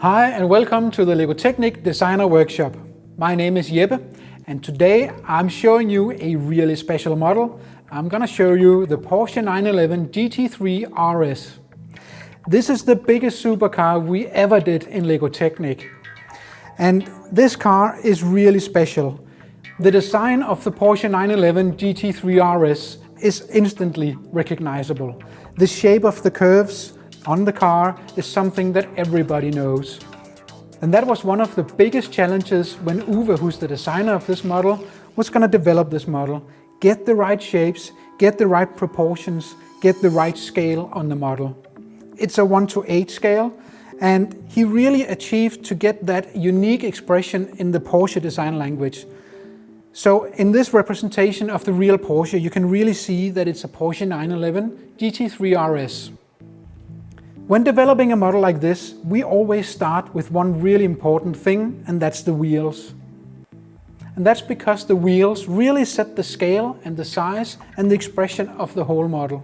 Hi and welcome to the LEGO Technic Designer Workshop. My name is Jeppe and today I'm showing you a really special model. I'm gonna show you the Porsche 911 GT3 RS. This is the biggest supercar we ever did in LEGO Technic. And this car is really special. The design of the Porsche 911 GT3 RS is instantly recognizable. The shape of the curves on the car is something that everybody knows. And that was one of the biggest challenges when Uwe, who's the designer of this model, was going to develop this model. Get the right shapes, get the right proportions, get the right scale on the model. It's a 1:8 scale, and he really achieved to get that unique expression in the Porsche design language. So in this representation of the real Porsche, you can really see that it's a Porsche 911 GT3 RS. When developing a model like this, we always start with one really important thing, and that's the wheels. And that's because the wheels really set the scale and the size and the expression of the whole model.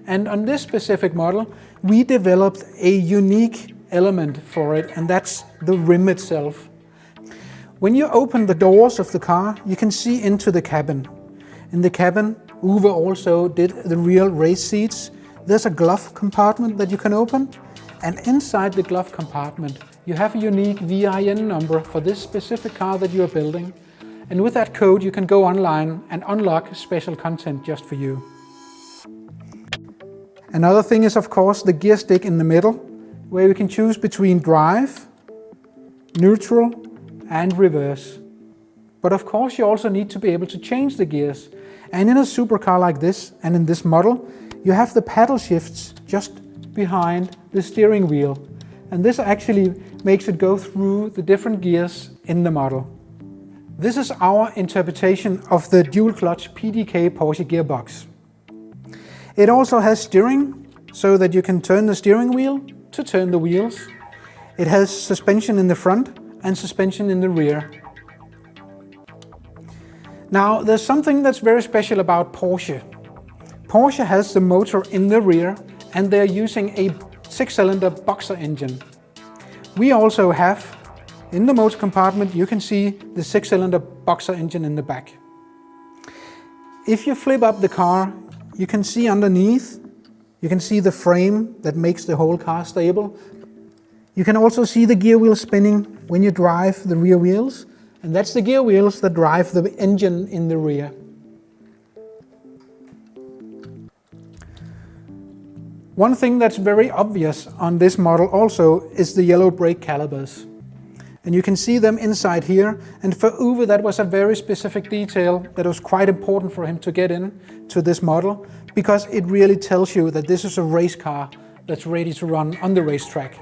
And on this specific model, we developed a unique element for it, and that's the rim itself. When you open the doors of the car, you can see into the cabin. In the cabin, Uwe also did the real race seats. There's a glove compartment that you can open, and inside the glove compartment you have a unique VIN number for this specific car that you are building, and with that code you can go online and unlock special content just for you. Another thing is of course the gear stick in the middle, where you can choose between drive, neutral and reverse. But of course you also need to be able to change the gears, and in a supercar like this and in this model you have the paddle shifts just behind the steering wheel, and this actually makes it go through the different gears in the model. This is our interpretation of the dual clutch PDK Porsche gearbox. It also has steering, so that you can turn the steering wheel to turn the wheels. It has suspension in the front and suspension in the rear. Now there's something that's very special about Porsche. Porsche has the motor in the rear, and they're using a 6-cylinder boxer engine. We also have, in the motor compartment, you can see the 6-cylinder boxer engine in the back. If you flip up the car, you can see underneath, you can see the frame that makes the whole car stable. You can also see the gear wheel spinning when you drive the rear wheels, and that's the gear wheels that drive the engine in the rear. One thing that's very obvious on this model also is the yellow brake calipers. And you can see them inside here, and for Uwe that was a very specific detail that was quite important for him to get in to this model, because it really tells you that this is a race car that's ready to run on the racetrack.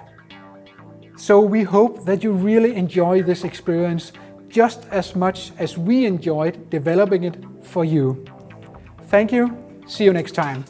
So we hope that you really enjoy this experience just as much as we enjoyed developing it for you. Thank you, see you next time.